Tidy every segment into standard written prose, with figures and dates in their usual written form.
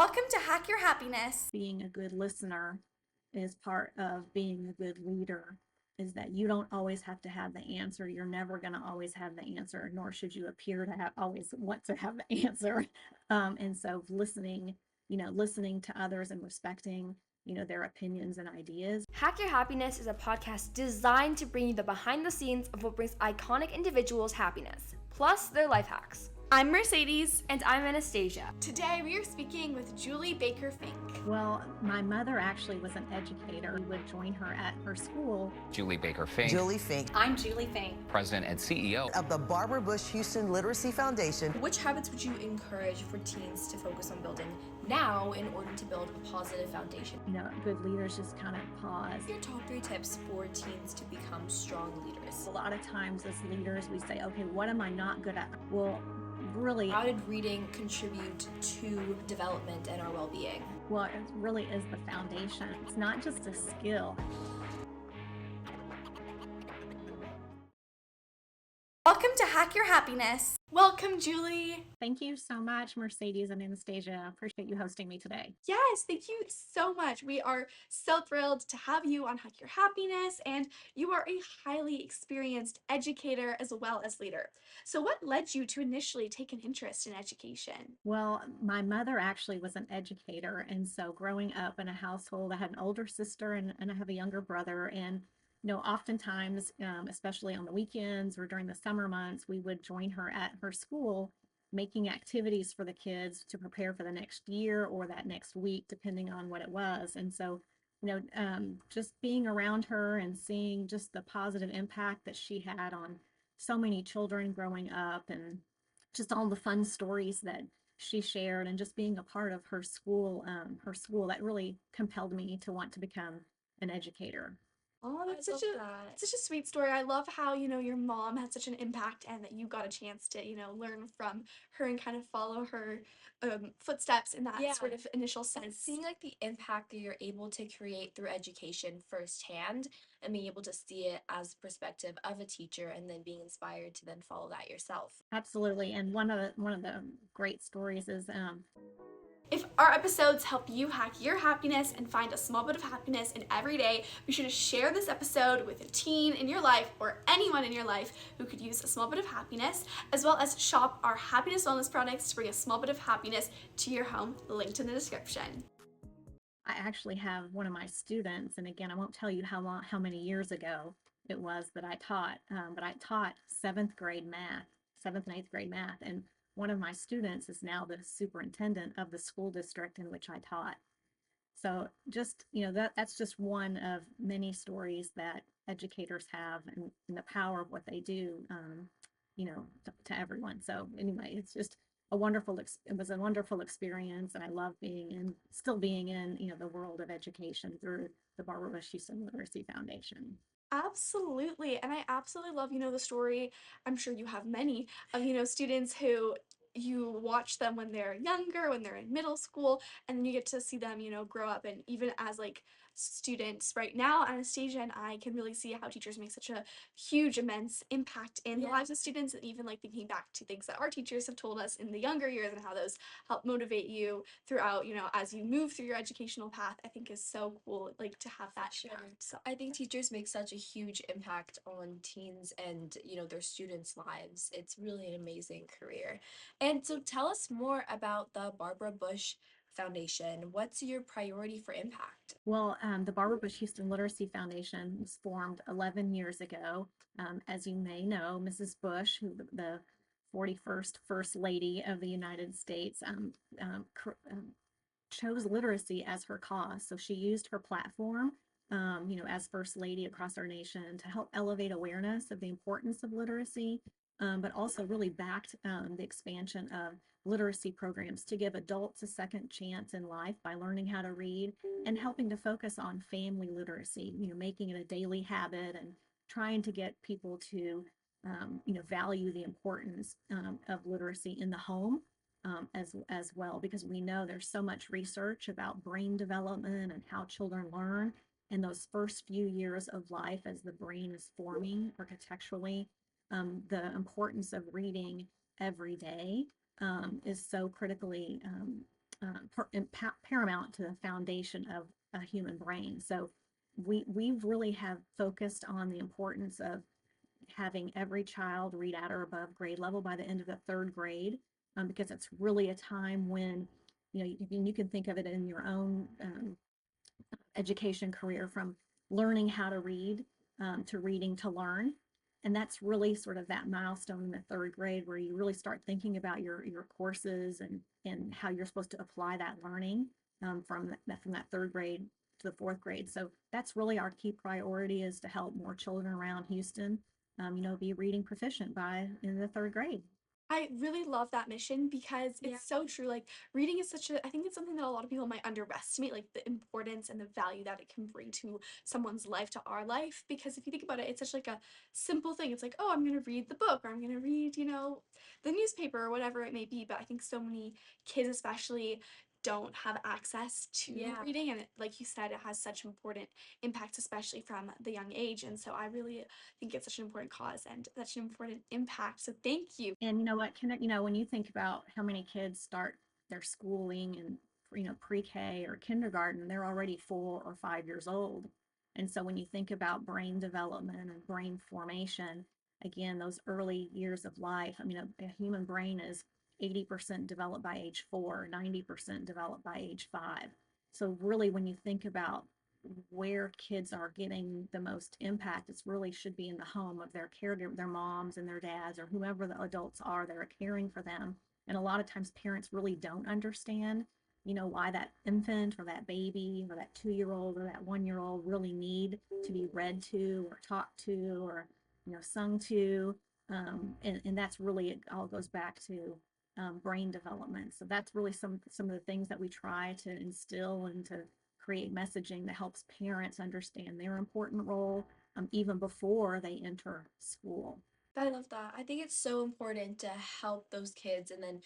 Welcome to Hack Your Happiness. Being a good listener is part of being a good leader, is that you don't always have to have the answer. You're never going to always have the answer, nor should you appear to always want to have the answer. And so listening to others and respecting, their opinions and ideas. Hack Your Happiness is a podcast designed to bring you the behind the scenes of what brings iconic individuals happiness, plus their life hacks. I'm Mercedes. And I'm Anastasia. Today we are speaking with Julie Baker Finck. Well, my mother actually was an educator. We would join her at her school. Julie Baker Finck. Julie Finck. I'm Julie Finck. President and CEO of the Barbara Bush Houston Literacy Foundation. Which habits would you encourage for teens to focus on building now in order to build a positive foundation? Good leaders just kind of pause. Your top 3 tips for teens to become strong leaders. A lot of times as leaders, we say, okay, what am I not good at? Well, really, how did reading contribute to development and our well-being? Well, it really is the foundation. It's not just a skill. Welcome to Hack Your Happiness. Welcome, Julie. Thank you so much, Mercedes and Anastasia. I appreciate you hosting me today. Yes, thank you so much. We are so thrilled to have you on Hack Your Happiness, and you are a highly experienced educator as well as leader. So what led you to initially take an interest in education? Well, my mother actually was an educator, and so growing up in a household, I had an older sister and I have a younger brother, and oftentimes, especially on the weekends or during the summer months, we would join her at her school, making activities for the kids to prepare for the next year or that next week, depending on what it was. And so, just being around her and seeing just the positive impact that she had on so many children growing up, and just all the fun stories that she shared, and just being a part of her school, that really compelled me to want to become an educator. Oh, that's I such love a that. such a sweet story. I love how, your mom had such an impact and that you got a chance to, learn from her and kind of follow her footsteps in that Yeah. sort of initial And sense. seeing like the impact that you're able to create through education firsthand and being able to see it as perspective of a teacher and then being inspired to then follow that yourself. Absolutely. And one of the great stories is If our episodes help you hack your happiness and find a small bit of happiness in every day, be sure to share this episode with a teen in your life or anyone in your life who could use a small bit of happiness, as well as shop our happiness wellness products to bring a small bit of happiness to your home, linked in the description. I actually have one of my students, and again, I won't tell you how many years ago it was that I taught, but I taught seventh and eighth grade math, and one of my students is now the superintendent of the school district in which I taught. So just, that's just one of many stories that educators have, and the power of what they do, to everyone. So anyway, it's just it was a wonderful experience, and I love still being in, the world of education through the Barbara Bush Houston Literacy Foundation. Absolutely. And I absolutely love, the story. I'm sure you have many of, students who you watch them when they're younger, when they're in middle school, and then you get to see them, grow up. And even as like students right now, Anastasia and I can really see how teachers make such a huge, immense impact in the lives of students, and even like thinking back to things that our teachers have told us in the younger years and how those help motivate you throughout, as you move through your educational path, I think is so cool, like to have that impact. So I think teachers make such a huge impact on teens and, their students' lives. It's really an amazing career. And so tell us more about the Barbara Bush Foundation. What's your priority for impact? Well, the Barbara Bush Houston Literacy Foundation was formed 11 years ago. As you may know, Mrs. Bush, who the 41st First Lady of the United States, chose literacy as her cause. So she used her platform, as First Lady across our nation, to help elevate awareness of the importance of literacy, but also really backed the expansion of literacy programs to give adults a second chance in life by learning how to read, and helping to focus on family literacy, making it a daily habit and trying to get people to, value the importance of literacy in the home, as well, because we know there's so much research about brain development and how children learn in those first few years of life as the brain is forming architecturally. The importance of reading every day is so critically paramount to the foundation of a human brain. So we really have focused on the importance of having every child read at or above grade level by the end of the third grade, because it's really a time when you can think of it in your own education career, from learning how to read to reading to learn. And that's really sort of that milestone in the third grade where you really start thinking about your courses and how you're supposed to apply that learning from that third grade to the fourth grade. So that's really our key priority, is to help more children around Houston, be reading proficient by in the third grade. I really love that mission because Yeah. it's so true. Like, reading is such a, I think it's something that a lot of people might underestimate, like the importance and the value that it can bring to someone's life, to our life. Because if you think about it, it's such like a simple thing. It's like, oh, I'm going to read the book, or I'm going to read, the newspaper, or whatever it may be. But I think so many kids, especially, don't have access to Yeah. reading. And like you said, it has such important impacts, especially from the young age. And so I really think it's such an important cause and such an important impact. So thank you. And you know what, when you think about how many kids start their schooling in, pre-K or kindergarten, they're already 4 or 5 years old. And so when you think about brain development and brain formation, again, those early years of life, I mean, a human brain is 80% developed by age 4, 90% developed by age 5. So really, when you think about where kids are getting the most impact, it's really should be in the home of their caregiver, their moms and their dads, or whoever the adults are that are caring for them. And a lot of times parents really don't understand, why that infant or that baby or that 2-year-old or that 1-year-old really need to be read to or talked to or, sung to. And that's really, it all goes back to brain development. So that's really some of the things that we try to instill and to create messaging that helps parents understand their important role, even before they enter school. I love that. I think it's so important to help those kids and then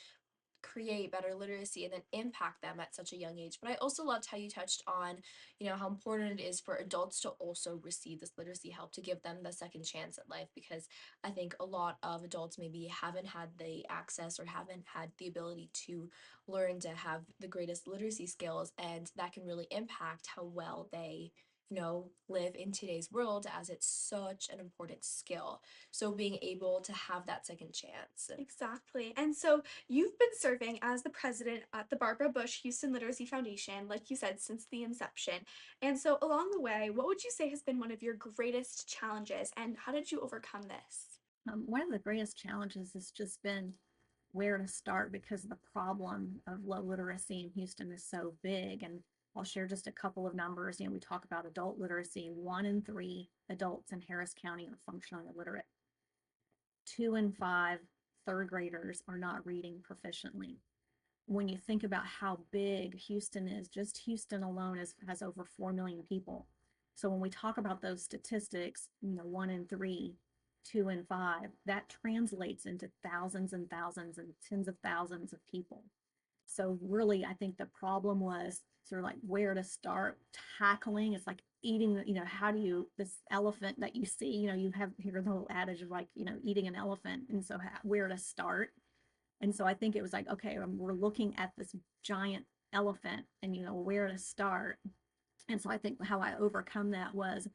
create better literacy and then impact them at such a young age. But I also loved how you touched on, how important it is for adults to also receive this literacy help, to give them the second chance at life, because I think a lot of adults maybe haven't had the access or haven't had the ability to learn to have the greatest literacy skills, and that can really impact how well they live in today's world, as it's such an important skill. So being able to have that second chance. Exactly. And so you've been serving as the president at the Barbara Bush Houston Literacy Foundation, like you said, since the inception. And so along the way, what would you say has been one of your greatest challenges, and how did you overcome this? One of the greatest challenges has just been where to start, because the problem of low literacy in Houston is so big. And I'll share just a couple of numbers. We talk about adult literacy. 1 in 3 adults in Harris County are functionally illiterate. 2 in 5 third graders are not reading proficiently. When you think about how big Houston is, just Houston alone has over 4 million people. So when we talk about those statistics, 1 in 3, 2 in 5, that translates into thousands and thousands and tens of thousands of people. So really, I think the problem was sort of like where to start tackling. It's like eating, how do you, this elephant that you see, you have here the whole adage of like, eating an elephant. And so where to start. And so I think it was like, okay, we're looking at this giant elephant and, where to start. And so I think how I overcome that was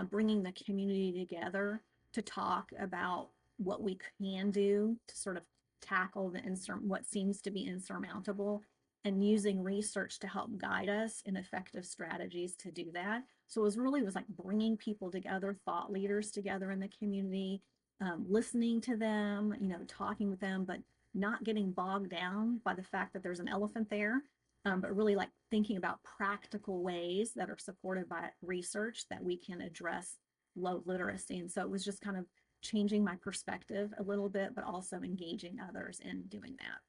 bringing the community together to talk about what we can do to sort of tackle what seems to be insurmountable, and using research to help guide us in effective strategies to do that. So it was like bringing people together, thought leaders together in the community, listening to them, talking with them, but not getting bogged down by the fact that there's an elephant there, but really like thinking about practical ways that are supported by research that we can address low literacy. And so it was just kind of changing my perspective a little bit, but also engaging others in doing that.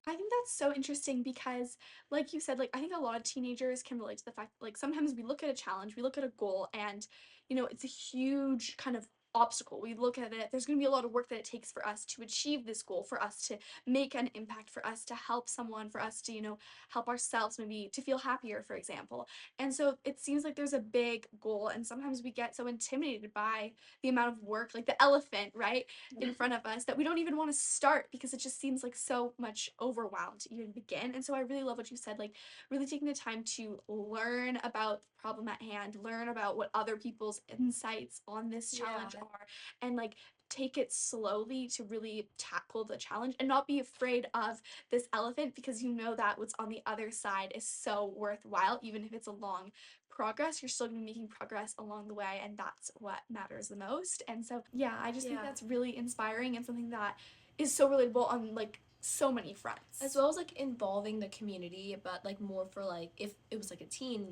I think that's so interesting because, like you said, like I think a lot of teenagers can relate to the fact that, like, sometimes we look at a challenge, we look at a goal, and it's a huge kind of obstacle. We look at it, there's going to be a lot of work that it takes for us to achieve this goal, for us to make an impact, for us to help someone, for us to, help ourselves, maybe to feel happier, for example. And so it seems like there's a big goal, and sometimes we get so intimidated by the amount of work, like the elephant, right, in front of us, that we don't even want to start because it just seems like so much overwhelmed to even begin. And so I really love what you said, like really taking the time to learn about the problem at hand, learn about what other people's insights on this challenge Yeah. are, and like take it slowly to really tackle the challenge and not be afraid of this elephant, because you know that what's on the other side is so worthwhile. Even if it's a long progress, you're still going to be making progress along the way, and that's what matters the most. And so yeah, I just think Yeah. that's really inspiring and something that is so relatable on like so many fronts. As well as like involving the community, but like more for like if it was like a teen,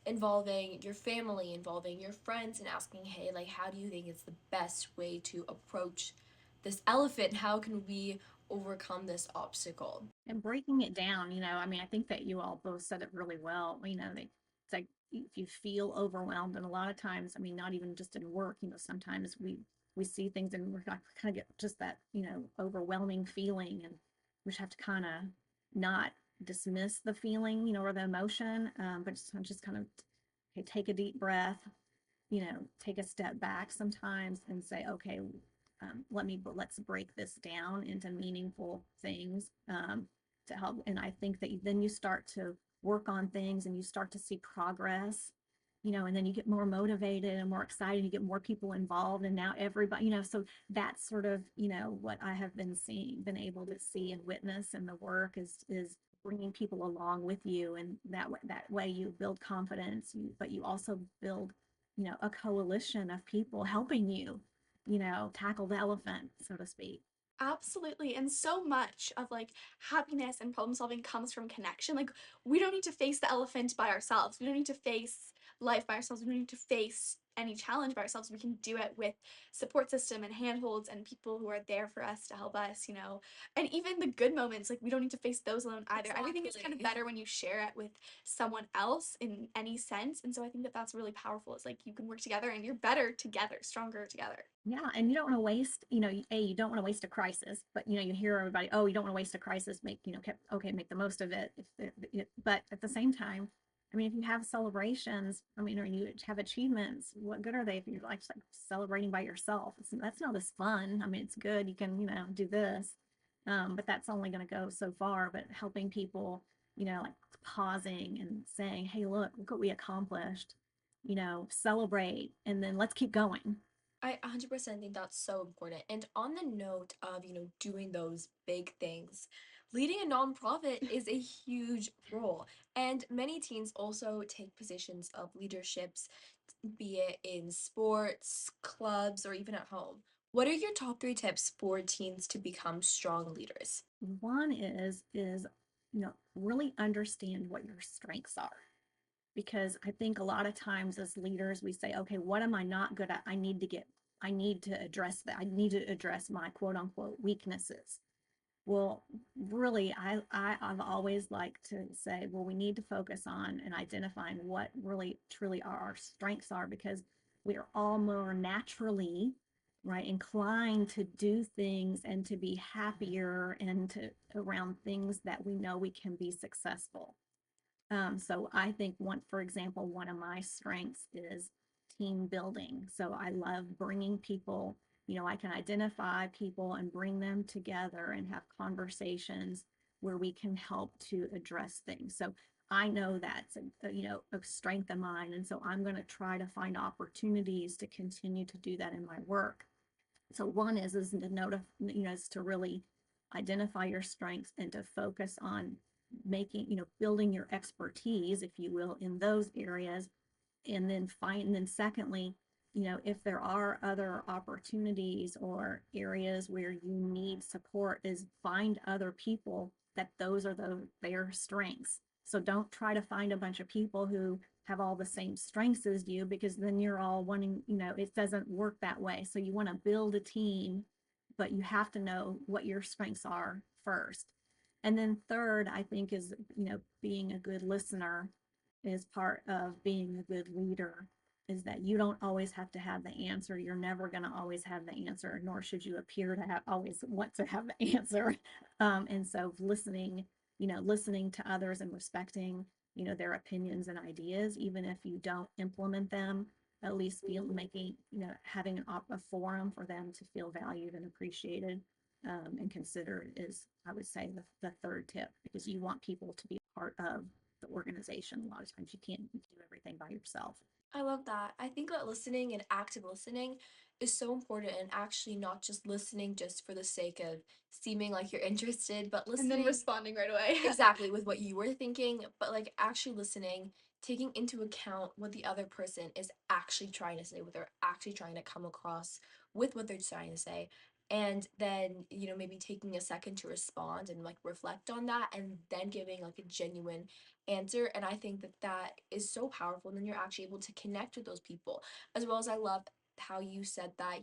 involving your family, involving your friends, and asking, hey, like, how do you think it's the best way to approach this elephant? How can we overcome this obstacle? And breaking it down, I mean, I think that you all both said it really well. It's like if you feel overwhelmed, and a lot of times, I mean, not even just in work, sometimes we see things and we're not kind of get just that, overwhelming feeling, and we just have to kind of not dismiss the feeling, or the emotion, but just kind of okay, take a deep breath, take a step back sometimes and say, okay, let's break this down into meaningful things, to help. And I think that then you start to work on things and you start to see progress, and then you get more motivated and more excited, you get more people involved, and now everybody, so that's sort of, what I have been able to see and witness in the work is bringing people along with you, and that way you build confidence, but you also build, a coalition of people helping you, tackle the elephant, so to speak. Absolutely. And so much of like happiness and problem solving comes from connection. Like we don't need to face the elephant by ourselves. We don't need to face life by ourselves. We don't need to face any challenge by ourselves. We can do it with support system and handholds and people who are there for us to help us, And even the good moments, like we don't need to face those alone either. Everything is kind of Exactly. better when you share it with someone else in any sense. And so I think that that's really powerful. It's like you can work together and you're better together, stronger together. Yeah, and you don't want to waste, you don't want to waste a crisis, but you hear everybody, oh, you don't want to waste a crisis, make the most of it. But at the same time, I mean, if you have celebrations, I mean, or you have achievements, what good are they if you're like celebrating by yourself? That's not as fun. I mean, it's good, you can, do this, but that's only going to go so far. But helping people, like pausing and saying, hey, look what we accomplished, celebrate, and then let's keep going. I 100% think that's so important. And on the note of, doing those big things, leading a nonprofit is a huge role. And many teens also take positions of leaderships, be it in sports, clubs, or even at home. What are your top three tips for teens to become strong leaders? One is really understand what your strengths are, because I think a lot of times as leaders we say, okay, what am I not good at? I need to address that. I need to address my quote unquote weaknesses. Well, really, I've always liked to say, well, we need to focus on and identifying what really truly our strengths are, because we are all more naturally, right, inclined to do things and to be happier and to around things that we know we can be successful. So I think for example, one of my strengths is team building. So I love bringing people, I can identify people and bring them together and have conversations where we can help to address things. So I know that's a strength of mine. And so I'm going to try to find opportunities to continue to do that in my work. So one is to is to really identify your strengths and to focus on building your expertise, if you will, in those areas. And then secondly, if there are other opportunities or areas where you need support, is find other people that those are their strengths. So don't try to find a bunch of people who have all the same strengths as you, because then you're all wanting, it doesn't work that way. So you want to build a team, but you have to know what your strengths are first. And then third, I think is, being a good listener is part of being a good leader. is that you don't always have to have the answer. You're never going to always have the answer, nor should you appear to have always want to have the answer. And so listening to others and respecting, their opinions and ideas, even if you don't implement them, at least feel making, having a forum for them to feel valued and appreciated, and considered is, I would say, the third tip, because you want people to be part of the organization. A lot of times you can't do everything by yourself. I love that. I think that listening and active listening is so important, and actually not just listening just for the sake of seeming like you're interested, but And then listening responding right away. exactly with what you were thinking, but like actually listening, taking into account what the other person is actually trying to say, what they're actually trying to come across with what they're trying to say. And then, maybe taking a second to respond and like reflect on that, and then giving like a genuine answer. And I think that that is so powerful. And then you're actually able to connect with those people, as well as I love how you said that,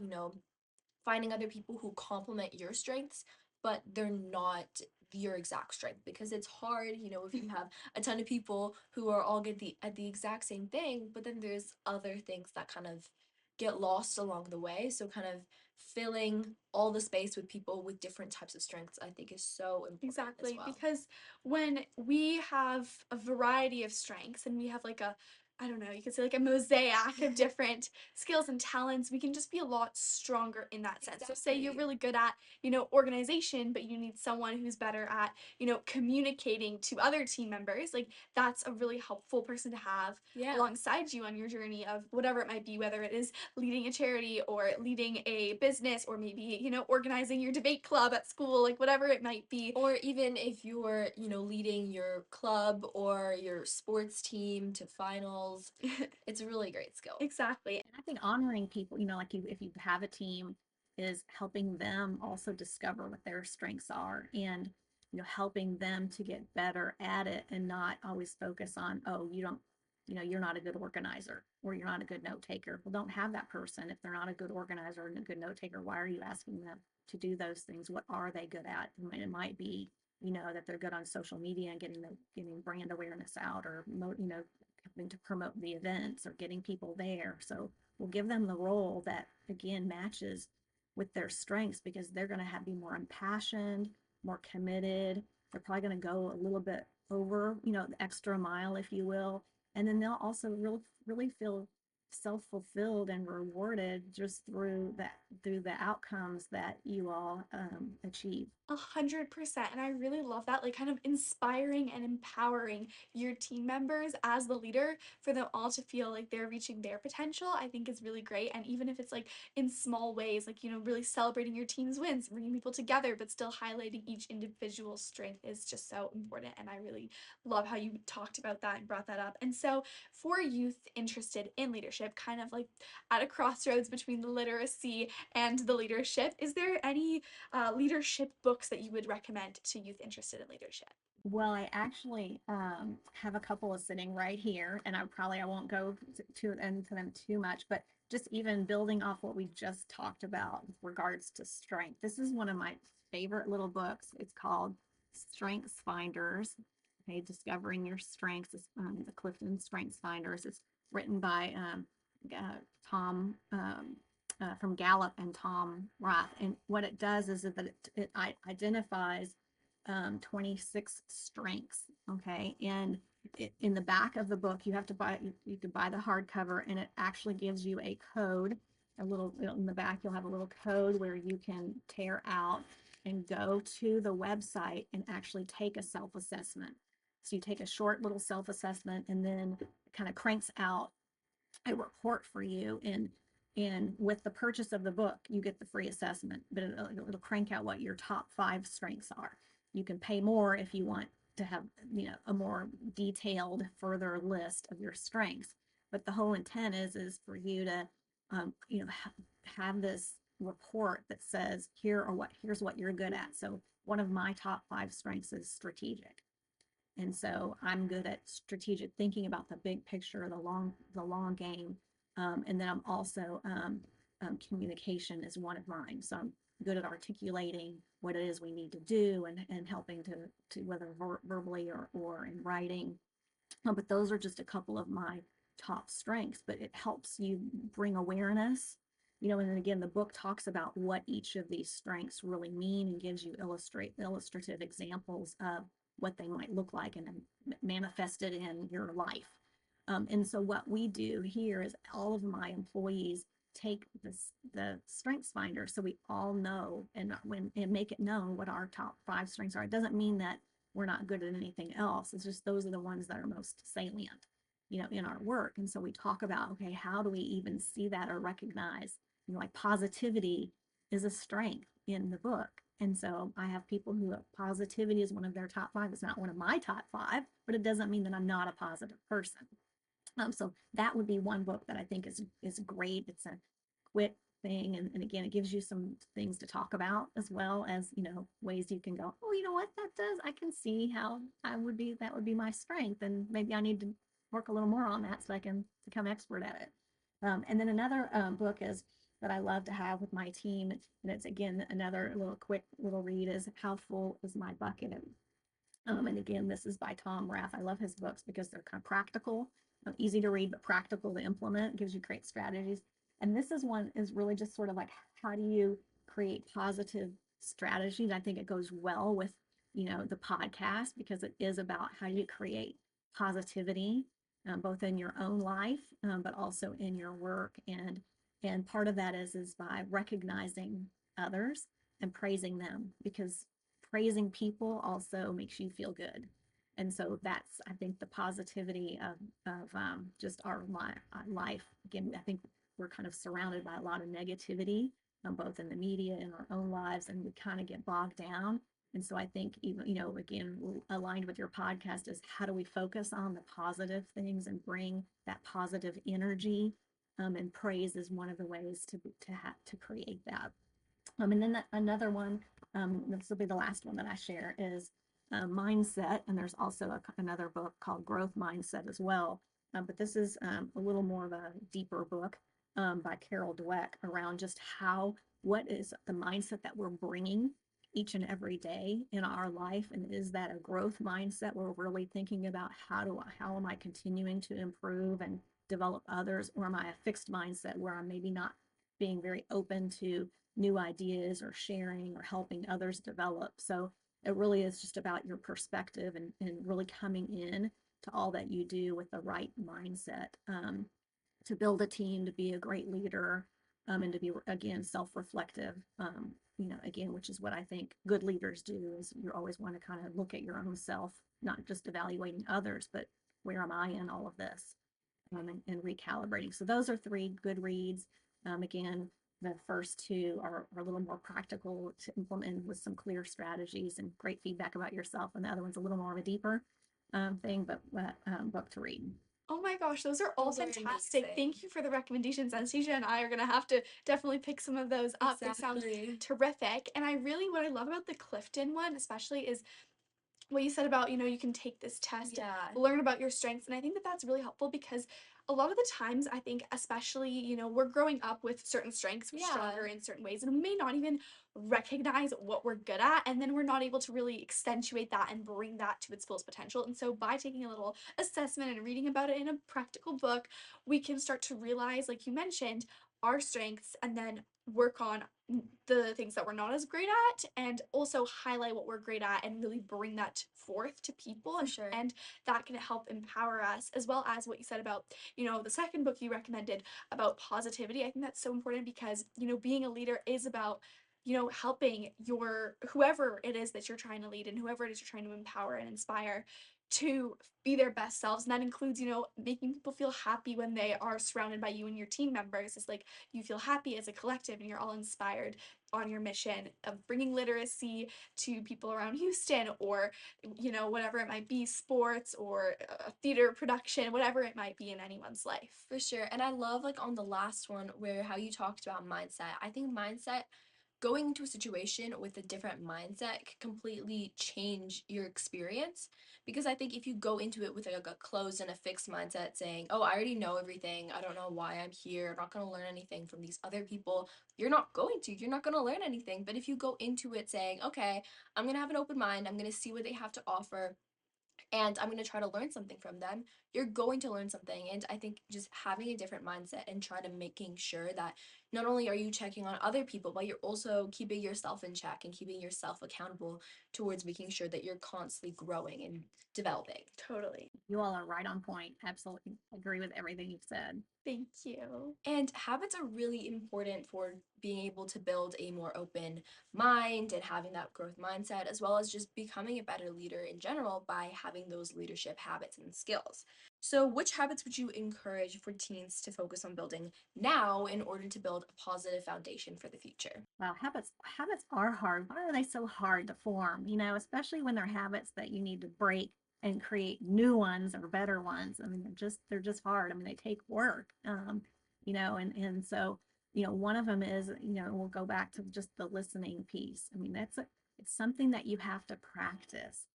finding other people who complement your strengths, but they're not your exact strength, because it's hard, if you have a ton of people who are all good at the exact same thing, but then there's other things that kind of get lost along the way. So kind of filling all the space with people with different types of strengths, I think is so important as Exactly, well. because when we have a variety of strengths and we have like a, I don't know, you could say like a mosaic of different skills and talents, we can just be a lot stronger in that sense. So say you're Exactly. really good at, organization, but you need someone who's better at, communicating to other team members. Like that's a really helpful person to have Yeah. alongside you on your journey of whatever it might be, whether it is leading a charity or leading a business, or maybe, organizing your debate club at school, like whatever it might be. Or even if you're, leading your club or your sports team to finals, it's a really great skill. Exactly. And I think honoring people, like if you have a team, is helping them also discover what their strengths are, and helping them to get better at it, and not always focus on, oh, you're not a good organizer, or you're not a good note taker. Well, don't have that person if they're not a good organizer and a good note taker. Why are you asking them to do those things? What are they good at? It might be, that they're good on social media and getting brand awareness out, or helping to promote the events or getting people there. So we'll give them the role that again matches with their strengths, because they're going to be more impassioned, more committed. They're probably going to go a little bit over, the extra mile, if you will. And then they'll also really feel self-fulfilled and rewarded just through the outcomes that you all achieve. 100%. And I really love that, like kind of inspiring and empowering your team members as the leader for them all to feel like they're reaching their potential, I think is really great. And even if it's like in small ways, like, really celebrating your team's wins, bringing people together, but still highlighting each individual strength is just so important. And I really love how you talked about that and brought that up. And so for youth interested in leadership, kind of like at a crossroads between the literacy and the leadership, is there any leadership books that you would recommend to youth interested in leadership? Well, I actually have a couple of sitting right here, and I won't go into them too much, but just even building off what we just talked about with regards to strength. This is one of my favorite little books. It's called Strengths Finders. Okay, Discovering Your Strengths. It's the Clifton Strengths Finders. It's written by Tom from Gallup and Tom Roth. And what it does is that it identifies 26 strengths. Okay. And in the back of the book, you can buy the hardcover, and it actually gives you a code. In the back, you'll have a little code where you can tear out and go to the website and actually take a self-assessment. So you take a short little self-assessment, and then it kind of cranks out a report for you. And with the purchase of the book, you get the free assessment, but it'll crank out what your top 5 strengths are. You can pay more if you want to have, a more detailed further list of your strengths. But the whole intent is for you to, have this report that says, here's what you're good at. So one of my top 5 strengths is strategic. And so I'm good at strategic thinking about the big picture, the long game. And then I'm also communication is one of mine. So I'm good at articulating what it is we need to do, and helping to whether verbally or in writing. But those are just a couple of my top strengths, but it helps you bring awareness, and then again, the book talks about what each of these strengths really mean and gives you illustrative examples of what they might look like and manifested in your life. And so what we do here is all of my employees take the strengths finder so we all know and make it known what our top 5 strengths are. It doesn't mean that we're not good at anything else. It's just those are the ones that are most salient, in our work. And so we talk about, okay, how do we even see that or recognize, like positivity is a strength in the book. And so I have people who positivity is one of their top 5. It's not one of my top 5, but it doesn't mean that I'm not a positive person. So that would be one book that I think is great. It's a quick thing, and again, it gives you some things to talk about as well as ways you can go, oh, you know what, that does, I can see how that would be my strength, and maybe I need to work a little more on that so I can become expert at it. And then another book is that I love to have with my team, and it's again another quick little read, is How Full Is My Bucket? And again, this is by Tom Rath. I love his books because they're kind of practical, easy to read, but practical to implement, gives you great strategies. And this is really just sort of like, how do you create positive strategies? I think it goes well with, the podcast, because it is about how you create positivity, both in your own life, but also in your work. And part of that is by recognizing others and praising them, because praising people also makes you feel good. And so that's, I think, the positivity of just our life. Again, I think we're kind of surrounded by a lot of negativity, both in the media and our own lives, and we kind of get bogged down. And so I think, even, again, aligned with your podcast, is how do we focus on the positive things and bring that positive energy, and praise is one of the ways to create that. And then another one, this will be the last one that I share, is mindset. And there's also another book called Growth Mindset as well. But this is a little more of a deeper book by Carol Dweck around just what is the mindset that we're bringing each and every day in our life. And is that a growth mindset where we're really thinking about how am I continuing to improve and develop others? Or am I a fixed mindset where I'm maybe not being very open to new ideas or sharing or helping others develop? So it really is just about your perspective and really coming in to all that you do with the right mindset, to build a team, to be a great leader, and to be, again, self-reflective, again, which is what I think good leaders do, is you always want to kind of look at your own self, not just evaluating others, but where am I in all of this, and recalibrating. So those are 3 good reads. Again, the first 2 are a little more practical to implement with some clear strategies and great feedback about yourself. And the other one's a little more of a deeper thing, but book to read. Oh my gosh, those are all Those are fantastic. amazing. Thank you for the recommendations. Anastasia and I are going to have to definitely pick some of those up. They sound Exactly. terrific. And what I love about the Clifton one, especially, is what you said about, you can take this test, Yeah. learn about your strengths. And I think that that's really helpful, because a lot of the times, I think, especially, we're growing up with certain strengths, we're Yeah. stronger in certain ways, and we may not even recognize what we're good at. And then we're not able to really accentuate that and bring that to its fullest potential. And so by taking a little assessment and reading about it in a practical book, we can start to realize, like you mentioned, our strengths, and then work on the things that we're not as great at, and also highlight what we're great at and really bring that forth to people. For sure. And that can help empower us, as well as what you said about, the second book you recommended about positivity. I think that's so important, because, being a leader is about, helping whoever it is that you're trying to lead, and whoever it is you're trying to empower and inspire, to be their best selves. And that includes, making people feel happy when they are surrounded by you and your team members. It's like you feel happy as a collective and you're all inspired on your mission of bringing literacy to people around Houston, or, whatever it might be, sports or a theater production, whatever it might be in anyone's life. For sure. And I love, like, on the last one, where how you talked about mindset. I think going into a situation with a different mindset can completely change your experience, because I think if you go into it with like a closed and a fixed mindset, saying, oh, I already know everything, I don't know why I'm here, I'm not going to learn anything from these other people, you're not going to learn anything. But if you go into it saying, okay, I'm going to have an open mind, I'm going to see what they have to offer, and I'm going to try to learn something from them, you're going to learn something. And I think just having a different mindset and try to making sure that not only are you checking on other people, but you're also keeping yourself in check and keeping yourself accountable towards making sure that you're constantly growing and developing. Totally. You all are right on point. Absolutely agree with everything you've said. Thank you. And habits are really important for being able to build a more open mind and having that growth mindset, as well as just becoming a better leader in general by having those leadership habits and skills. So, which habits would you encourage for teens to focus on building now in order to build a positive foundation for the future? Wow, habits are hard. Why are they so hard to form? You know, especially when they're habits that you need to break and create new ones or better ones. I mean, they're just hard. I mean, they take work. You know, and so, you know, one of them is, you know, we'll go back to just the listening piece. I mean, it's something that you have to practice.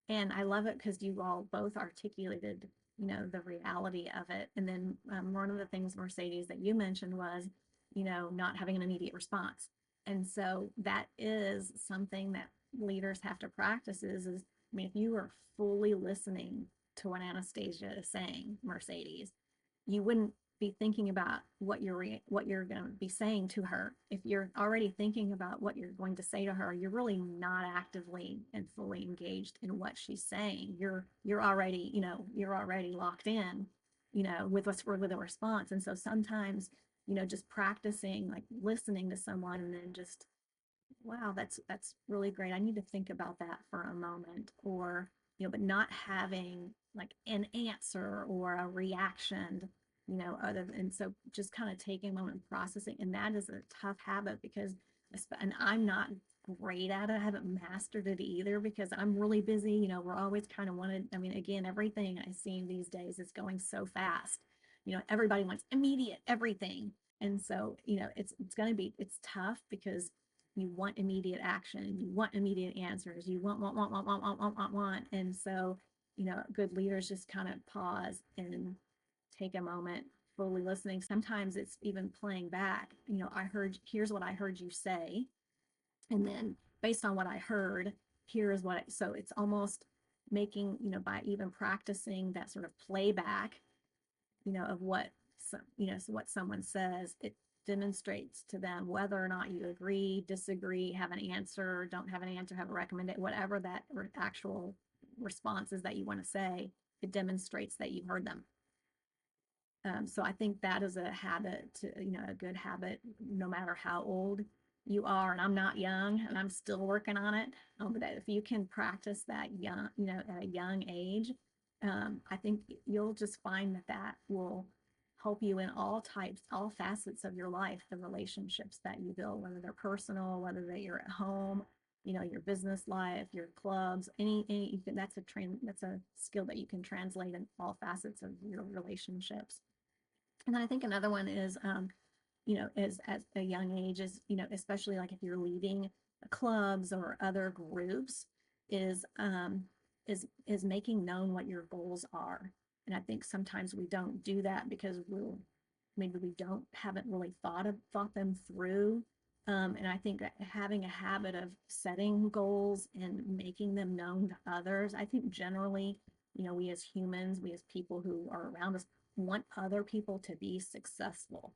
And I love it because you all both articulated, you know, the reality of it. And then one of the things, Mercedes, that you mentioned was, you know, not having an immediate response. And so that is something that leaders have to practice is I mean, if you are fully listening to what Anastasia is saying, Mercedes, you wouldn't be thinking about what you're going to be saying to her. If you're already thinking about what you're going to say to her, you're really not actively and fully engaged in what she's saying. You're already, you know, you're already locked in, you know, with a response. And so sometimes, you know, just practicing like listening to someone and then just, wow, that's really great. I need to think about that for a moment. Or, you know, but not having like an answer or a reaction, you know, other than, so just kind of taking a moment and processing. And that is a tough habit because, and I'm not great at it. I haven't mastered it either because I'm really busy. You know, we're always kind of wanted, I mean, again, everything I see these days is going so fast. You know, everybody wants immediate everything. And so, you know, it's going to be, it's tough because you want immediate action, you want immediate answers, you want. And so, you know, good leaders just kind of pause and take a moment, fully listening. Sometimes it's even playing back, you know, here's what I heard you say. And then based on what I heard, here's so it's almost making, you know, by even practicing that sort of playback, you know, of what you know, so what someone says, it demonstrates to them whether or not you agree, disagree, have an answer, don't have an answer, have a recommendation, whatever that actual response is that you want to say, it demonstrates that you've heard them. So I think that is a habit to, you know, a good habit, no matter how old you are. And I'm not young and I'm still working on it. But if you can practice that young, you know, at a young age, I think you'll just find that that will help you in all types, all facets of your life, the relationships that you build, whether they're personal, whether that you're at home, you know, your business life, your clubs, you can, that's a skill that you can translate in all facets of your relationships. And then I think another one is, you know, is at a young age is, you know, especially like if you're leading clubs or other groups, is is making known what your goals are. And I think sometimes we don't do that because maybe we haven't really thought them through. And I think that having a habit of setting goals and making them known to others, I think generally, you know, we as humans, we as people who are around us want other people to be successful.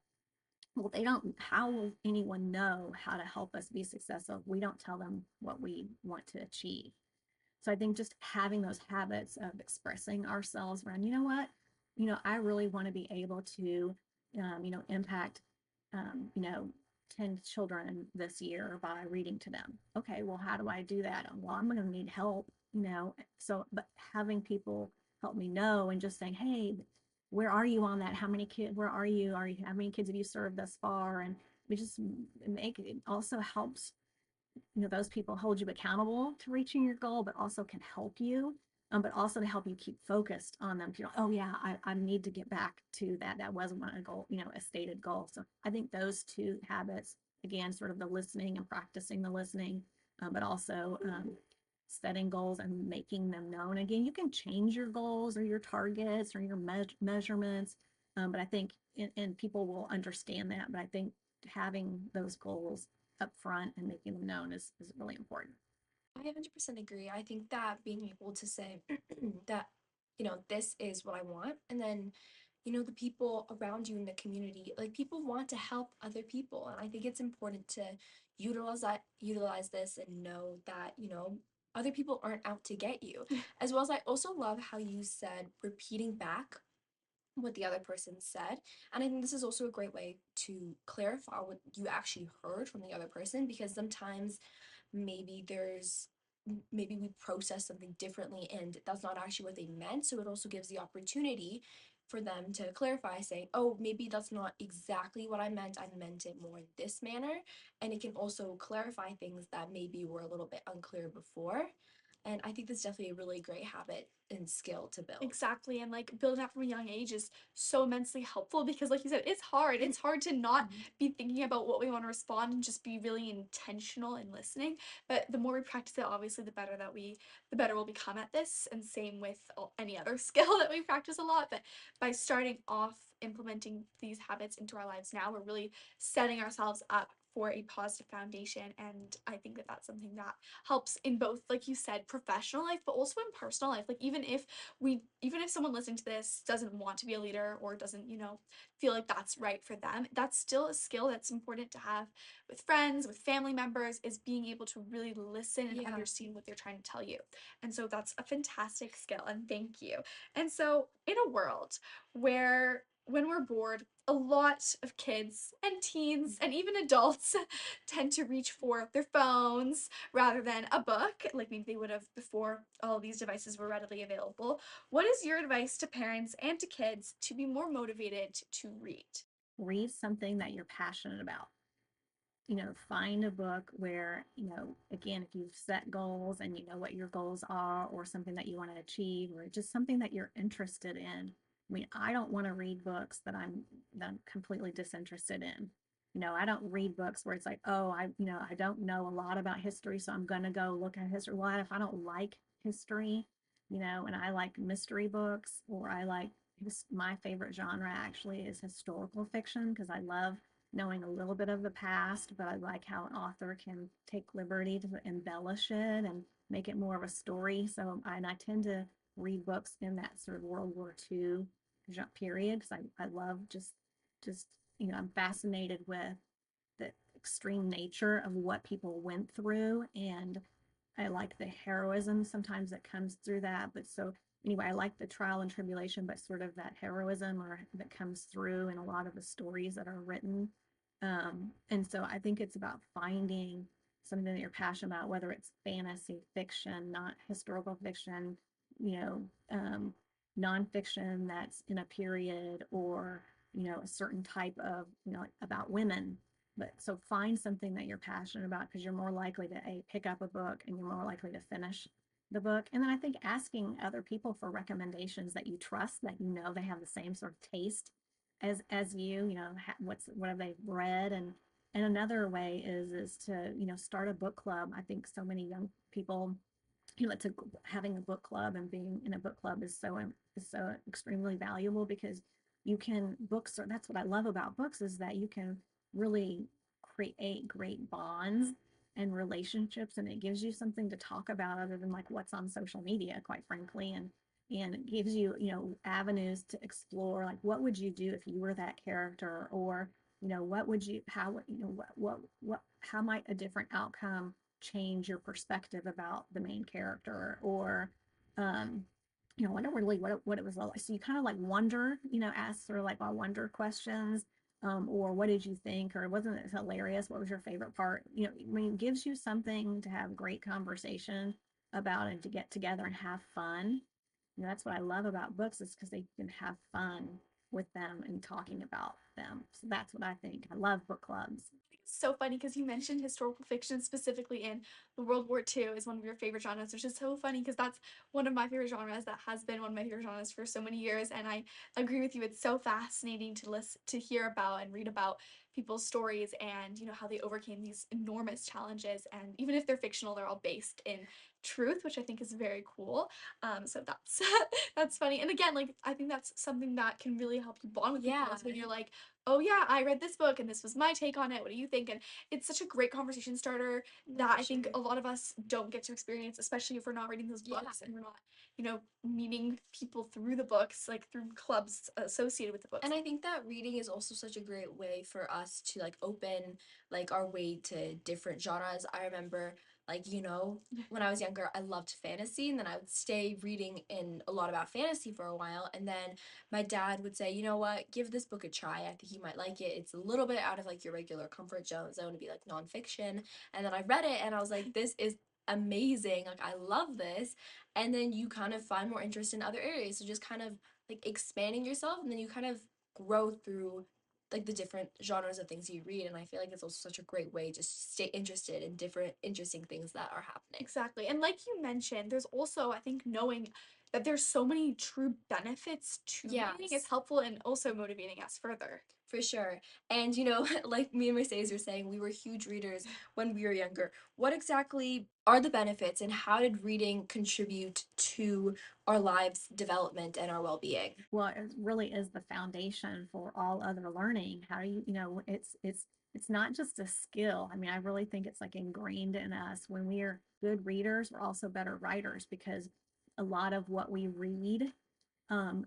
Well, they don't, how will anyone know how to help us be successful if we don't tell them what we want to achieve? So I think just having those habits of expressing ourselves around, you know what, you know, I really want to be able to, you know, impact, you know, 10 children this year by reading to them. Okay, well, how do I do that? Well, I'm going to need help, you know. So, but having people help me know and just saying, hey, where are you on that? How many kids, where are you? How many kids have you served thus far? And we just make it also helps, you know, those people hold you accountable to reaching your goal, but also can help you, but also to help you keep focused on them. You know, oh yeah, I need to get back to that. That wasn't a goal, you know, a stated goal. So I think those two habits, again, sort of the listening and practicing the listening, but also setting goals and making them known. Again, you can change your goals or your targets or your measurements, but I think, and people will understand that, but I think having those goals up front and making them known is really important. I 100% agree. I think that being able to say that, this is what I want, and then, the people around you in the community, like people want to help other people, and I think it's important to utilize this and know that, other people aren't out to get you. As well as I also love how you said repeating back what the other person said. And I think this is also a great way to clarify what you actually heard from the other person, because sometimes maybe we process something differently and that's not actually what they meant. So it also gives the opportunity for them to clarify, saying, oh, maybe that's not exactly what I meant. I meant it more in this manner. And it can also clarify things that maybe were a little bit unclear before. And I think that's definitely a really great habit and skill to build. Exactly. And like building that from a young age is so immensely helpful because, like you said, it's hard. It's hard to not be thinking about what we want to respond and just be really intentional in listening. But the more we practice it, obviously, the better we'll become at this. And same with any other skill that we practice a lot. But by starting off implementing these habits into our lives now, we're really setting ourselves up for a positive foundation. And I think that that's something that helps in both, like you said, professional life, but also in personal life. Like even if someone listening to this doesn't want to be a leader or doesn't, feel like that's right for them, that's still a skill that's important to have with friends, with family members, is being able to really listen and Yeah. understand what they're trying to tell you. And so that's a fantastic skill, and thank you. And so in a world where when we're bored, a lot of kids and teens and even adults tend to reach for their phones rather than a book, like maybe they would have before all these devices were readily available. What is your advice to parents and to kids to be more motivated to read? Read something that you're passionate about. Find a book where, again, if you've set goals and you know what your goals are, or something that you want to achieve, or just something that you're interested in. I mean, I don't want to read books that I'm completely disinterested in. I don't read books where it's like, oh, I don't know a lot about history, so I'm going to go look at history. Well, if I don't like history, and I like mystery books, or my favorite genre actually is historical fiction, because I love knowing a little bit of the past, but I like how an author can take liberty to embellish it and make it more of a story. And I tend to read books in that sort of World War II period, because I love just I'm fascinated with the extreme nature of what people went through, and I like the heroism sometimes that comes through that. But so anyway, I like the trial and tribulation, but sort of that heroism or that comes through in a lot of the stories that are written. And so I think it's about finding something that you're passionate about, whether it's fantasy fiction, not historical fiction, you know, um, nonfiction that's in a period, or, a certain type of, about women. But so find something that you're passionate about, because you're more likely to pick up a book, and you're more likely to finish the book. And then I think asking other people for recommendations that you trust, that they have the same sort of taste as you, what have they read. And another way is to, start a book club. I think so many young people, having a book club and being in a book club is so extremely valuable, because books are, that's what I love about books, is that you can really create great bonds and relationships, and it gives you something to talk about other than like what's on social media, quite frankly. And it gives you, avenues to explore, like what would you do if you were that character, or what would you how how might a different outcome change your perspective about the main character, or um what it was like. So you kind of like wonder, ask sort of like I wonder questions, or what did you think, or wasn't it hilarious, what was your favorite part. I mean, it gives you something to have great conversation about, and to get together and have fun. That's what I love about books, is because they can have fun with them and talking about them. So that's what I think. I love book clubs. It's so funny because you mentioned historical fiction specifically in the World War II is one of your favorite genres, which is so funny because that's one of my favorite genres. That has been one of my favorite genres for so many years, and I agree with you. It's so fascinating to hear about and read about people's stories and, how they overcame these enormous challenges. And even if they're fictional, they're all based in truth, which I think is very cool. So that's that's funny. And again, like I think that's something that can really help you bond with people Yeah. is when you're like, oh yeah, I read this book and this was my take on it. What do you think? And it's such a great conversation starter that For I think sure. a lot of us don't get to experience, especially if we're not reading those Yeah. books and we're not, meeting people through the books, like through clubs associated with the books. And I think that reading is also such a great way for us to like open like our way to different genres. I remember like, when I was younger, I loved fantasy and then I would stay reading in a lot about fantasy for a while. And then my dad would say, you know what, give this book a try. I think you might like it. It's a little bit out of like your regular comfort zone to be like nonfiction. And then I read it and I was like, this is amazing. Like I love this. And then you kind of find more interest in other areas. So just kind of like expanding yourself and then you kind of grow through like the different genres of things you read, and I feel like it's also such a great way to stay interested in different interesting things that are happening. Exactly. And like you mentioned, there's also, I think, knowing that there's so many true benefits to reading is Yes. helpful and also motivating us further. For sure. And like me and Mercedes were saying, we were huge readers when we were younger. What exactly are the benefits and how did reading contribute to our lives' development and our well-being? Well, it really is the foundation for all other learning. How do it's not just a skill. I mean, I really think it's like ingrained in us. When we are good readers, we're also better writers because a lot of what we read um,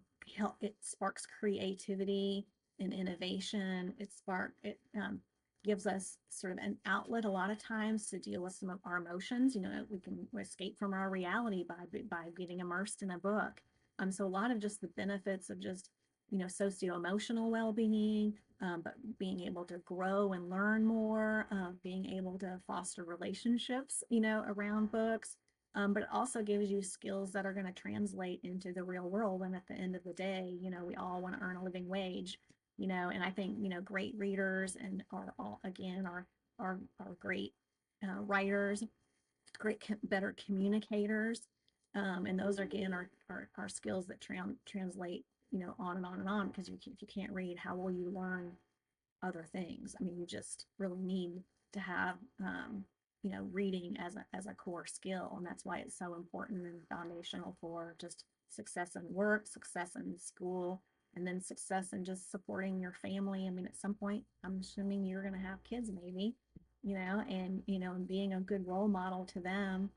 it sparks creativity and innovation. It gives us sort of an outlet a lot of times to deal with some of our emotions. We can escape from our reality by getting immersed in a book. So a lot of just the benefits of just socio-emotional well-being, but being able to grow and learn more, being able to foster relationships, around books, but it also gives you skills that are going to translate into the real world. And at the end of the day, we all want to earn a living wage, and I think, great readers and are all, again, are great writers, better communicators. And those again are skills that translate, on and on and on, because if you can't read, how will you learn other things? I mean, you just really need to have, reading as a core skill. And that's why it's so important and foundational for just success in work, success in school, and then success in just supporting your family. I mean, at some point, I'm assuming you're going to have kids, maybe, and being a good role model to them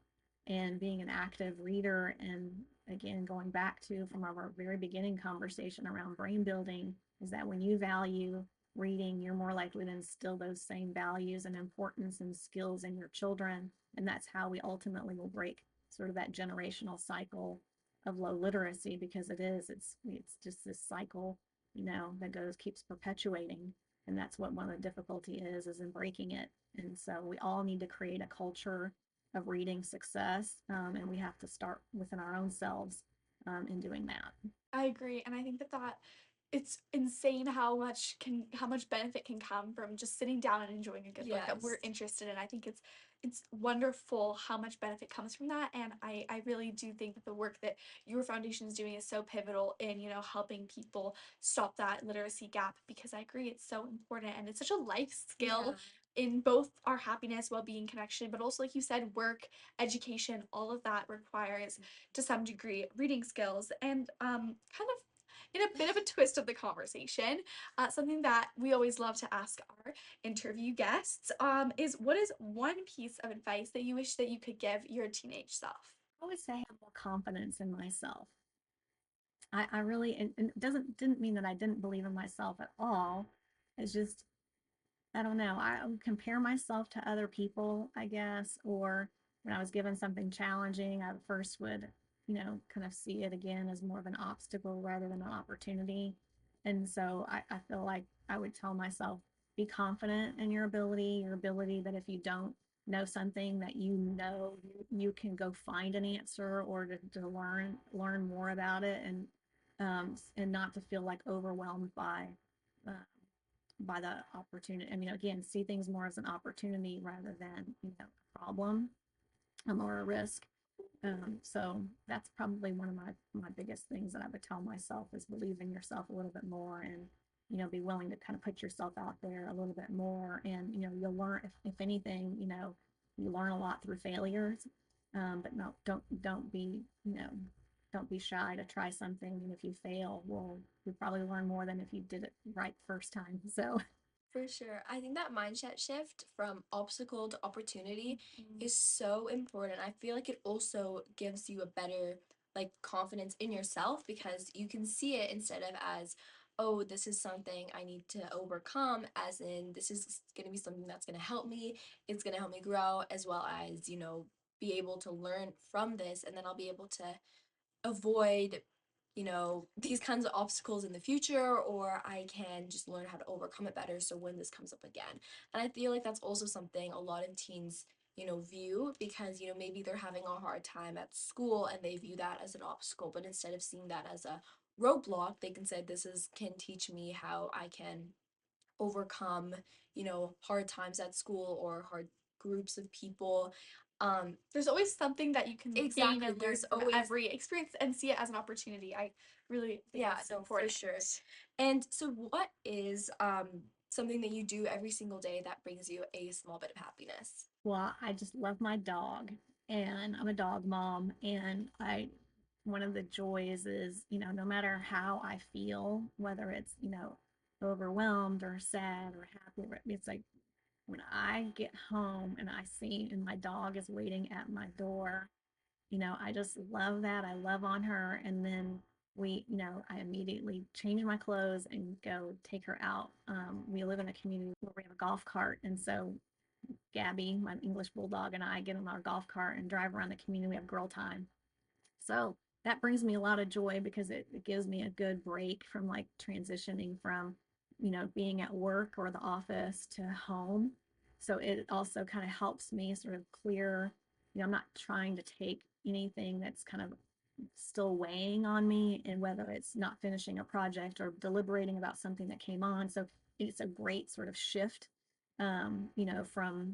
and being an active reader. And again, going back to from our very beginning conversation around brain building, is that when you value reading, you're more likely to instill those same values and importance and skills in your children. And that's how we ultimately will break sort of that generational cycle of low literacy, because it's just this cycle, that keeps perpetuating. And that's what one of the difficulty is in breaking it. And so we all need to create a culture of reading success, and we have to start within our own selves in doing that. I agree, and I think that it's insane how much benefit can come from just sitting down and enjoying a good book that we're Yes. interested in. I think it's wonderful how much benefit comes from that, and I really do think that the work that your foundation is doing is so pivotal in, helping people stop that literacy gap, because I agree it's so important and it's such a life skill in both our happiness, well-being, connection, but also like you said, work, education, all of that requires to some degree reading skills. And kind of in a bit of a twist of the conversation, something that we always love to ask our interview guests is, what is one piece of advice that you wish that you could give your teenage self? I would say have more confidence in myself. I really, and it didn't mean that I didn't believe in myself at all. It's just, I don't know. I would compare myself to other people, I guess, or when I was given something challenging, I first would, kind of see it again as more of an obstacle rather than an opportunity. And so I feel like I would tell myself, be confident in your ability that if you don't know something, that you can go find an answer, or to learn more about it, and not to feel like overwhelmed uh, by the opportunity. I mean, again, see things more as an opportunity rather than, a problem, or a risk. So that's probably one of my biggest things that I would tell myself, is believe in yourself a little bit more, be willing to kind of put yourself out there a little bit more. And, you'll learn, if anything, you learn a lot through failures. But no, don't be, don't be shy to try something. And if you fail, well, you probably learn more than if you did it right the first time. So For sure. I think that mindset shift from obstacle to opportunity is so important. I feel like it also gives you a better like confidence in yourself because you can see it instead of as, oh, this is something I need to overcome, as in this is going to be something that's going to help me. It's going to help me grow as well as, be able to learn from this, and then I'll be able to avoid these kinds of obstacles in the future, or I can just learn how to overcome it better so when this comes up again. And I feel like that's also something a lot of teens view, because maybe they're having a hard time at school and they view that as an obstacle, but instead of seeing that as a roadblock, they can say this is can teach me how I can overcome hard times at school or hard groups of people. There's always something that you can gain Exactly, and learn there's from always every experience and see it as an opportunity. I really think yeah, that's so no, for important. sure. And so what is something that you do every single day that brings you a small bit of happiness? well, I just love my dog, and I'm a dog mom. And one of the joys is, no matter how I feel, whether it's, overwhelmed or sad or happy, it's like when I get home and I see and my dog is waiting at my door, I just love that. I love on her. And then I immediately change my clothes and go take her out. We live in a community where we have a golf cart. And so Gabby, my English bulldog, and I get in our golf cart and drive around the community. We have girl time. So that brings me a lot of joy because it gives me a good break from like transitioning from, being at work or the office to home. So it also kind of helps me sort of clear, I'm not trying to take anything that's kind of still weighing on me, and whether it's not finishing a project or deliberating about something that came on. So it's a great sort of shift, from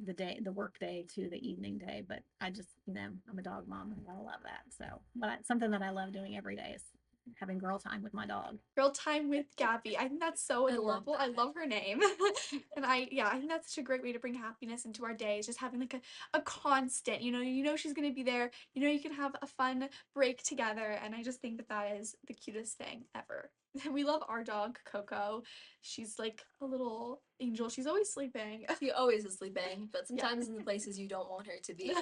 the work day to the evening day. But I just, I'm a dog mom and I love that. So, but something that I love doing every day is having girl time with my dog. Girl time with Gabby. I think that's so I love adorable. I that. love her name. And I think that's such a great way to bring happiness into our days. Just having like a constant, she's gonna be there. You can have a fun break together. And I just think that that is the cutest thing ever. We love our dog, Coco. She's like a little angel. She's always sleeping. She always is sleeping, but Yeah. sometimes in the places you don't want her to be.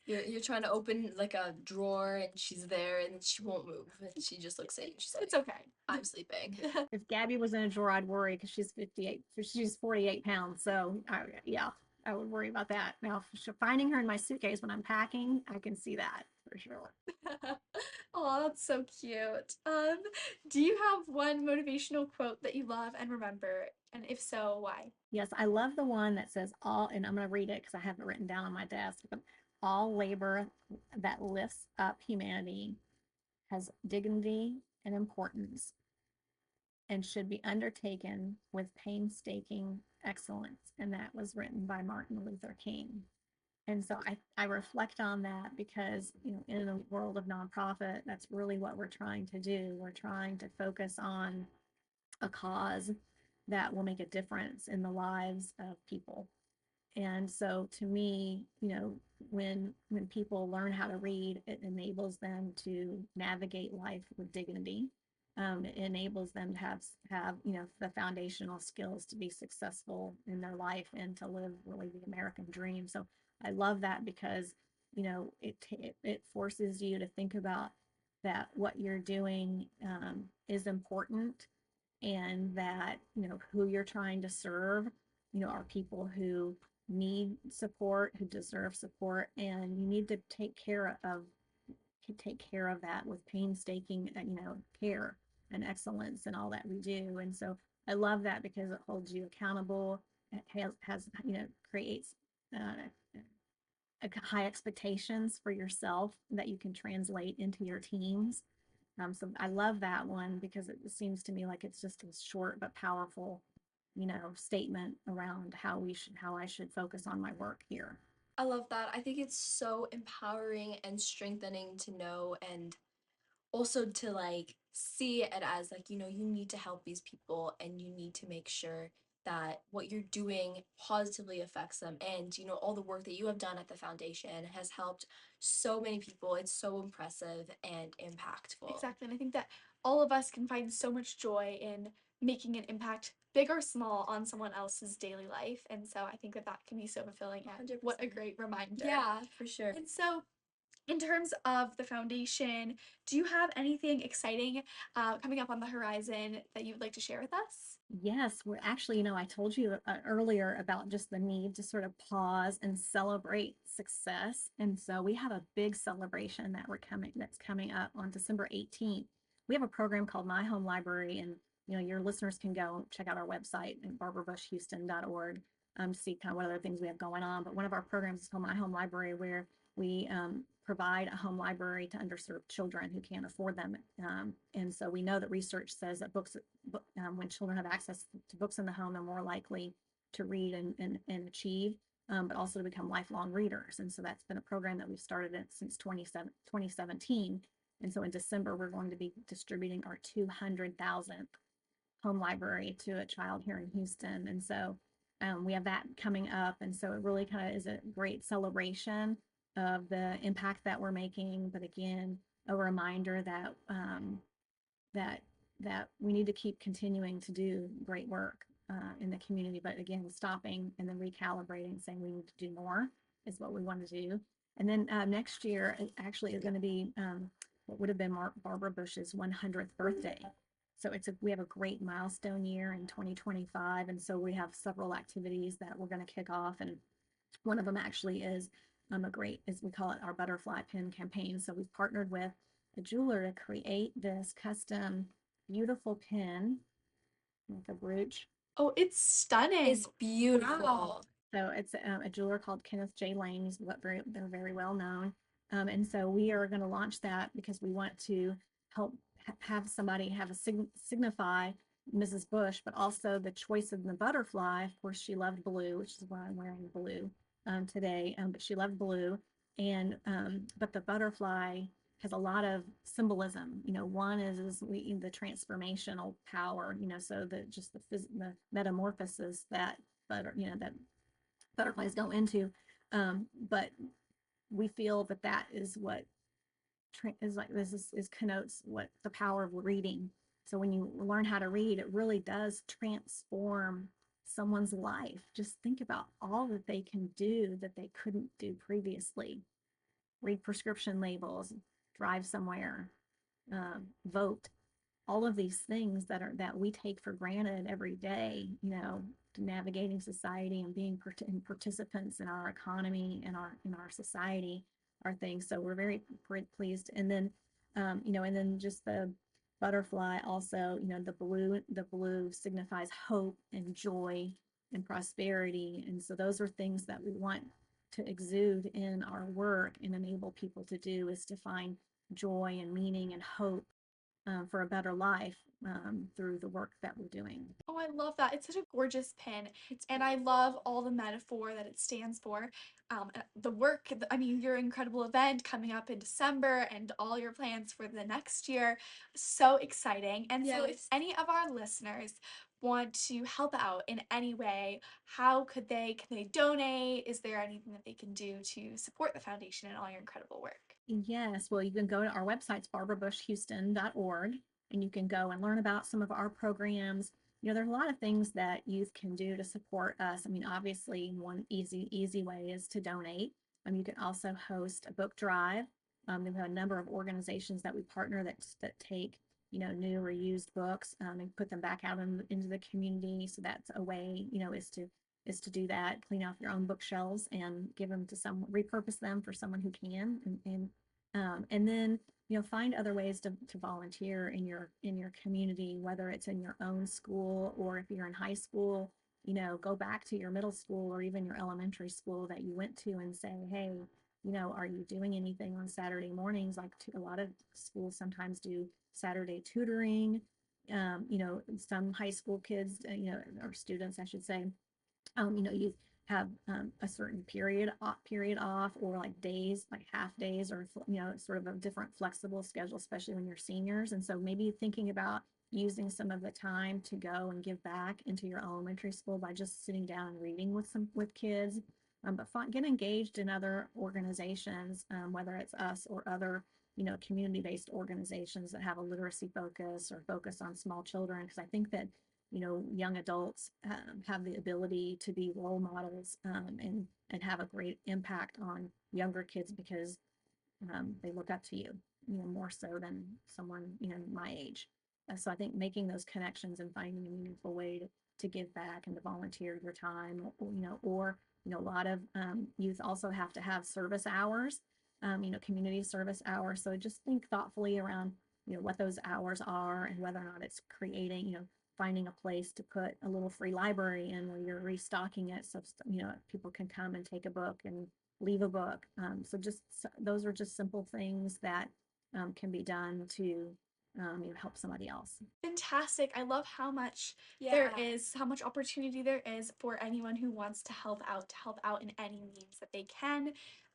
You're trying to open like a drawer and she's there and she won't move and she just looks at you and she's like, It's okay. I'm sleeping. If Gabby was in a drawer, I'd worry because she's 48 pounds. So yeah, I would worry about that. Now, finding her in my suitcase when I'm packing, I can see that for sure. Oh, that's so cute. Do you have one motivational quote that you love and remember? And if so, why? Yes, I love the one that says all, and I'm going to read it because I have it written down on my desk. But all labor that lifts up humanity has dignity and importance and should be undertaken with painstaking excellence. And that was written by Martin Luther King. And so I reflect on that because, in the world of nonprofit, that's really what we're trying to do. We're trying to focus on a cause that will make a difference in the lives of people. And so to me, when people learn how to read, it enables them to navigate life with dignity. It enables them to have the foundational skills to be successful in their life and to live really the American dream. So I love that because it forces you to think about that what you're doing is important, and that who you're trying to serve are people who need support, who deserve support, and you need to take care of that with painstaking care and excellence and all that we do. And so I love that because it holds you accountable. It has creates high expectations for yourself that you can translate into your teams. So I love that one because it seems to me like it's just a short but powerful, statement around how I should focus on my work here. I love that. I think it's so empowering and strengthening to know, and also to like see it as like, you know, you need to help these people and you need to make sure that what you're doing positively affects them. And, you know, all the work that you have done at the foundation has helped so many people. It's so impressive and impactful. Exactly. And I think that all of us can find so much joy in making an impact, big or small, on someone else's daily life. And so I think that that can be so fulfilling. And what a 100%. great reminder. Yeah, for sure. And so, in terms of the foundation, do you have anything exciting coming up on the horizon that you would like to share with us? Yes, we're actually, I told you earlier about just the need to sort of pause and celebrate success. And so we have a big celebration that's coming up on December 18th. We have a program called My Home Library, and your listeners can go check out our website at barbarabushhouston.org to see kind of what other things we have going on. But one of our programs is called My Home Library, where we provide a home library to underserved children who can't afford them. And so we know that research says that when children have access to books in the home, they're more likely to read and achieve, but also to become lifelong readers. And so that's been a program that we've started since 2017. And so in December, we're going to be distributing our 200,000th home library to a child here in Houston. And so we have that coming up. And so it really kind of is a great celebration of the impact that we're making. But again, a reminder that that we need to keep continuing to do great work in the community. But again, stopping and then recalibrating, saying we need to do more is what we want to do. And then next year, it actually is going to be what would have been Barbara Bush's 100th birthday. So we have a great milestone year in 2025. And so we have several activities that we're going to kick off. And one of them actually is as we call it, our butterfly pin campaign. So we've partnered with a jeweler to create this custom, beautiful pin with a brooch. Oh, it's stunning. It's beautiful. Wow. So it's a jeweler called Kenneth J. Lane. They're very well known. And so we are going to launch that because we want to help have somebody signify Mrs. Bush, but also the choice of the butterfly. Of course, she loved blue, which is why I'm wearing blue today. But she loved blue, and but the butterfly has a lot of symbolism. One is the transformational power. So the metamorphosis that that butterflies go into. But we feel that is what connotes what the power of reading. So when you learn how to read, it really does transform someone's life. Just think about all that they can do that they couldn't do previously. Read prescription labels, drive somewhere, vote, all of these things that we take for granted every day, navigating society and being participants in our economy and in our society are things. So we're very pleased. And then, and then just the butterfly also, the blue signifies hope and joy and prosperity. And so those are things that we want to exude in our work and enable people to do, is to find joy and meaning and hope for a better life through the work that we're doing. Oh, I love that. It's such a gorgeous pin. And I love all the metaphor that it stands for. The work, I mean, your incredible event coming up in December and all your plans for the next year. So exciting. And so, if Yes. any of our listeners want to help out in any way, how can they donate? Is there anything that they can do to support the foundation and all your incredible work? Yes, well, you can go to our website, barbarabushhouston.org, and you can go and learn about some of our programs. There's a lot of things that youth can do to support us. I mean, obviously, one easy way is to donate. You can also host a book drive. We have a number of organizations that we partner that take new or used books and put them back out into the community. So that's a way, is to do that, clean off your own bookshelves and give them to repurpose them for someone who can, and then find other ways to volunteer in your community, whether it's in your own school or if you're in high school, go back to your middle school or even your elementary school that you went to and say, hey, are you doing anything on Saturday mornings? Like a lot of schools sometimes do Saturday tutoring. Some high school kids, or students, I should say, have a certain period off, or like days, like half days, or sort of a different flexible schedule, especially when you're seniors. And so maybe thinking about using some of the time to go and give back into your elementary school by just sitting down and reading with kids. But get engaged in other organizations, whether it's us or other community-based organizations that have a literacy focus or focus on small children, because I think that young adults have the ability to be role models, and have a great impact on younger kids, because they look up to you, more so than someone, my age. So I think making those connections and finding a meaningful way to give back and to volunteer your time, or a lot of youth also have to have service hours, community service hours. So just think thoughtfully around, what those hours are, and whether or not it's creating, finding a place to put a little free library in where you're restocking it, so people can come and take a book and leave a book. Those are just simple things that can be done to help somebody else. Fantastic. I love how much how much opportunity there is for anyone who wants to help out in any means that they can.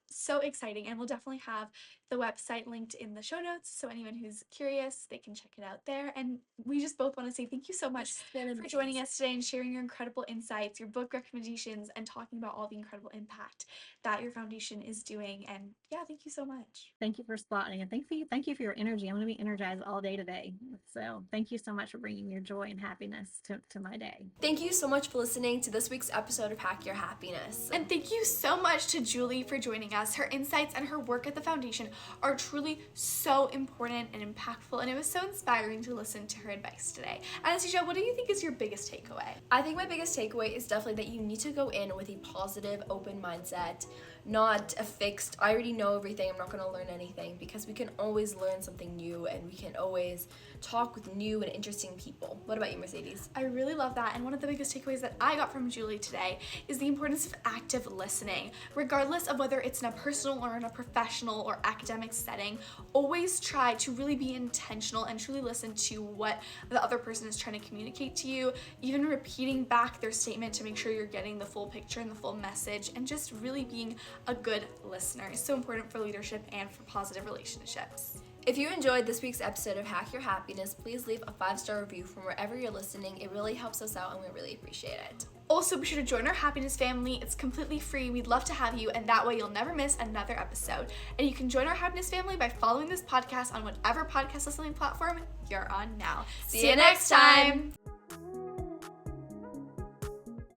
So exciting. And we'll definitely have the website linked in the show notes, so anyone who's curious, they can check it out there. And we just both want to say thank you so much for joining us today and sharing your incredible insights, your book recommendations, and talking about all the incredible impact that your foundation is doing. And yeah, thank you so much. Thank you for spotting, and thank you for your energy. I'm going to be energized all day today. So thank you so much for bringing your joy and happiness to my day. Thank you so much for listening to this week's episode of Hack Your Happiness. And thank you so much to Julie for joining us. Her insights and her work at the foundation are truly so important and impactful, and it was so inspiring to listen to her advice today. Anastasia, what do you think is your biggest takeaway? I think my biggest takeaway is definitely that you need to go in with a positive, open mindset, not a fixed, I already know everything, I'm not going to learn anything, because we can always learn something new, and we can always talk with new and interesting people. What about you, Mercedes? I really love that, and one of the biggest takeaways that I got from Julie today is the importance of active listening. Regardless of whether it's in a personal or in a professional or academic setting, always try to really be intentional and truly listen to what the other person is trying to communicate to you, even repeating back their statement to make sure you're getting the full picture and the full message, and just really being a good listener is so important for leadership and for positive relationships. If you enjoyed this week's episode of Hack Your Happiness, please leave a 5-star review from wherever you're listening. It really helps us out, and we really appreciate it. Also, be sure to join our happiness family. It's completely free. We'd love to have you, and that way you'll never miss another episode. And you can join our happiness family by following this podcast on whatever podcast listening platform you're on now. See you next time.